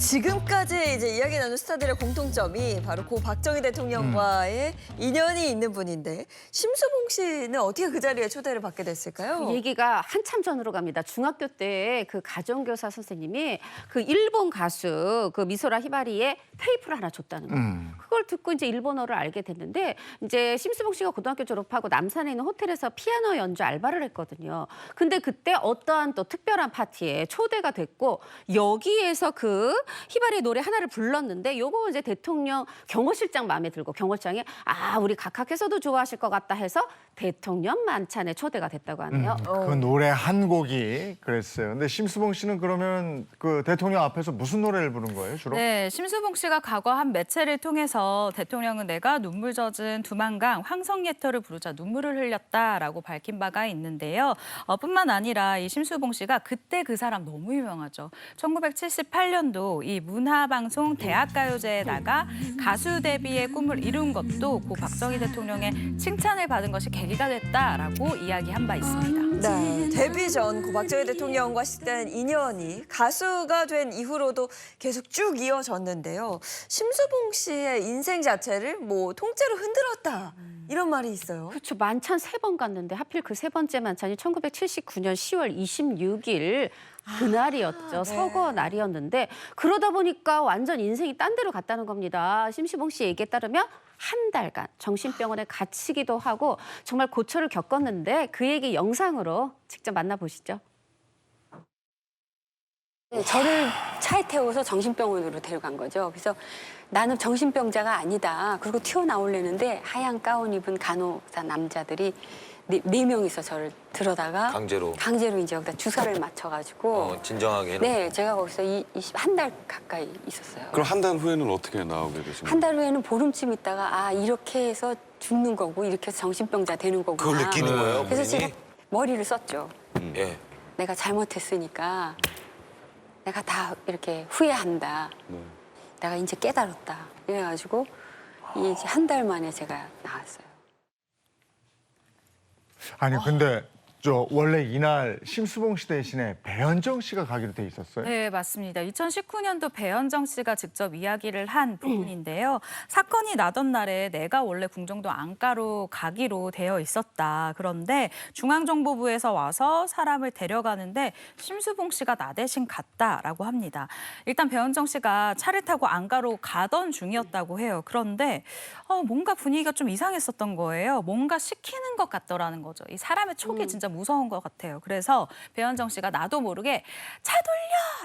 지금까지 이제 이야기 나눈 스타들의 공통점이 바로 고 박정희 대통령과의 인연이 있는 분인데 심수봉 씨는 어떻게 그 자리에 초대를 받게 됐을까요? 그 얘기가 한참 전으로 갑니다. 중학교 때 그 가정교사 선생님이 그 일본 가수 그 미소라 히바리의 테이프를 하나 줬다는 거예요. 그걸 듣고 이제 일본어를 알게 됐는데 이제 심수봉 씨가 고등학교 졸업하고 남산에 있는 호텔에서 피아노 연주 알바를 했거든요. 근데 그때 어떠한 또 특별한 파티에 초대가 됐고 여기에서 그 히바리 노래 하나를 불렀는데 요거 이제 대통령 경호실장 마음에 들고 경호실장이 우리 각하께서도 좋아하실 것 같다 해서 대통령 만찬에 초대가 됐다고 하네요. 그 노래 한 곡이 그랬어요. 근데 심수봉 씨는 그러면 그 대통령 앞에서 무슨 노래를 부른 거예요, 주로? 네, 심수봉 씨가 과거 한 매체를 통해서 대통령은 내가 눈물 젖은 두만강 황성예터를 부르자 눈물을 흘렸다라고 밝힌 바가 있는데요. 뿐만 아니라 이 심수봉 씨가 그때 그 사람 너무 유명하죠. 1978년도 이 문화방송 대학가요제에다가 가수 데뷔의 꿈을 이룬 것도 고 박정희 대통령의 칭찬을 받은 것이 계기가 됐다라고 이야기한 바 있습니다. 네, 데뷔 전 고 박정희 대통령과 시작된 인연이 가수가 된 이후로도 계속 쭉 이어졌는데요. 심수봉 씨의 인생 자체를 뭐 통째로 흔들었다 이런 말이 있어요. 그렇죠. 만찬 3번 갔는데 하필 그 3번째 만찬이 1979년 10월 26일 그날이었죠. 네. 서거 날이었는데 그러다 보니까 완전 인생이 딴 데로 갔다는 겁니다. 심수봉 씨 얘기에 따르면 한 달간 정신병원에 갇히기도 하고 정말 고초를 겪었는데 그 얘기 영상으로 직접 만나보시죠. 저를 차에 태워서 정신병원으로 데려간 거죠. 그래서 나는 정신병자가 아니다. 그리고 튀어나오려는데 하얀 가운 입은 간호사 남자들이 네 명이서 저를 들어다가 강제로 이제 여기다 주사를 맞춰가지고 진정하게 해놓고. 네, 제가 거기서 한 달 가까이 있었어요. 그럼 한 달 후에는 어떻게 나오게 되신 거예요? 한 달 후에는 보름쯤 있다가 이렇게 해서 죽는 거고 이렇게 해서 정신병자 되는 거구나. 그걸 느끼는 거예요, 그래서 본인이? 제가 머리를 썼죠. 예. 내가 잘못했으니까 내가 다 이렇게 후회한다. 네. 내가 이제 깨달았다. 이래가지고 이제 한 달 만에 제가 나왔어요. 아니 근데 저 원래 이날 심수봉 씨 대신에 배현정 씨가 가기로 돼 있었어요? 네, 맞습니다. 2019년도 배현정 씨가 직접 이야기를 한 부분인데요. 사건이 나던 날에 내가 원래 궁정동 안가로 가기로 되어 있었다. 그런데 중앙정보부에서 와서 사람을 데려가는데 심수봉 씨가 나 대신 갔다라고 합니다. 일단 배현정 씨가 차를 타고 안가로 가던 중이었다고 해요. 그런데 뭔가 분위기가 좀 이상했었던 거예요. 뭔가 시키는 것 같더라는 거죠. 이 사람의 촉이 진짜 무서운 것 같아요. 그래서 배현정 씨가 나도 모르게 차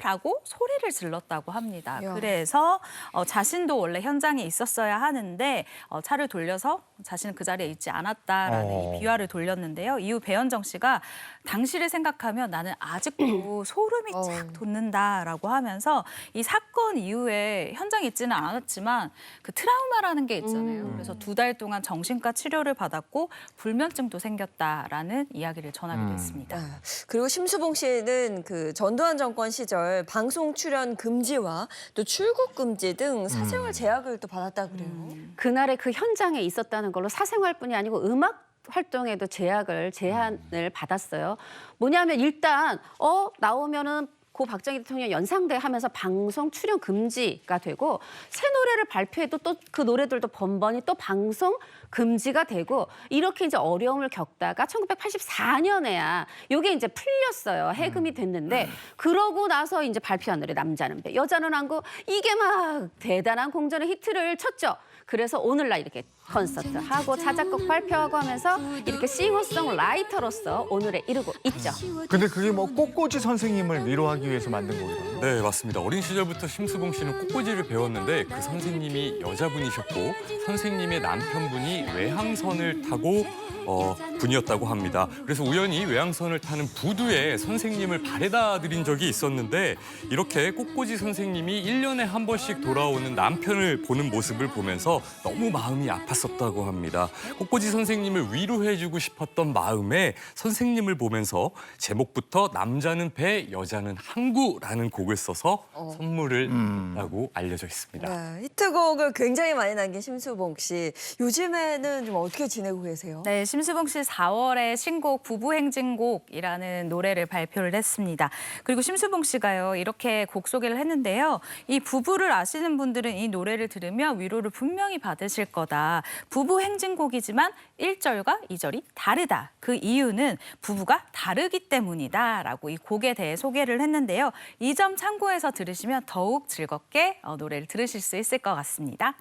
돌려라고 소리를 질렀다고 합니다. 야. 그래서 자신도 원래 현장에 있었어야 하는데 차를 돌려서 자신은 그 자리에 있지 않았다라는 이 비화를 돌렸는데요. 이후 배현정 씨가 당시를 생각하면 나는 아직도 소름이 착 돋는다라고 하면서 이 사건 이후에 현장에 있지는 않았지만 그 트라우마라는 게 있잖아요. 그래서 2달 동안 정신과 치료를 받았고 불면증도 생겼다라는 이야기를 전하기도 했습니다. 네. 그리고 심수봉 씨는 그 전두환 정권 시절 방송 출연 금지와 또 출국 금지 등 사생활 제약을 또 받았다 그래요. 그날의 그 현장에 있었다는 걸로 사생활뿐이 아니고 음악 활동에도 제한을 받았어요. 뭐냐면 일단 나오면은 고 박정희 대통령 연상대 하면서 방송 출연 금지가 되고 새 노래를 발표해도 또 그 노래들도 번번이 또 방송 금지가 되고 이렇게 이제 어려움을 겪다가 1984년에야 요게 이제 풀렸어요. 해금이 됐는데 그러고 나서 이제 발표한 노래 남자는 배, 여자는 항구 이게 막 대단한 공전의 히트를 쳤죠. 그래서 오늘날 이렇게 콘서트 하고 자작곡 발표하고 하면서 이렇게 싱어송라이터로서 오늘에 이르고 있죠. 근데 그게 뭐 꽃꽂이 선생님을 위로하기 위해서 만든 곡이라고? 네, 맞습니다. 어린 시절부터 심수봉 씨는 꽃꽂이를 배웠는데 그 선생님이 여자분이셨고 선생님의 남편분이 외항선을 타고 분이었다고 합니다. 그래서 우연히 외항선을 타는 부두에 선생님을 바래다 드린 적이 있었는데 이렇게 꽃꽂이 선생님이 1년에 한 번씩 돌아오는 남편을 보는 모습을 보면서 너무 마음이 아팠었다고 합니다. 꽃꽂이 선생님을 위로해주고 싶었던 마음에 선생님을 보면서 제목부터 남자는 배, 여자는 항 항구라는 곡을 써서 선물을 했다고 알려져 있습니다. 네, 히트곡을 굉장히 많이 남긴 심수봉 씨. 요즘에는 좀 어떻게 지내고 계세요? 네, 심수봉 씨 4월에 신곡 부부행진곡이라는 노래를 발표를 했습니다. 그리고 심수봉 씨가요, 이렇게 곡 소개를 했는데요. 이 부부를 아시는 분들은 이 노래를 들으면 위로를 분명히 받으실 거다. 부부행진곡이지만 1절과 2절이 다르다. 그 이유는 부부가 다르기 때문이다. 라고 이 곡에 대해 소개를 했는데요. 이 점 참고해서 들으시면 더욱 즐겁게 노래를 들으실 수 있을 것 같습니다.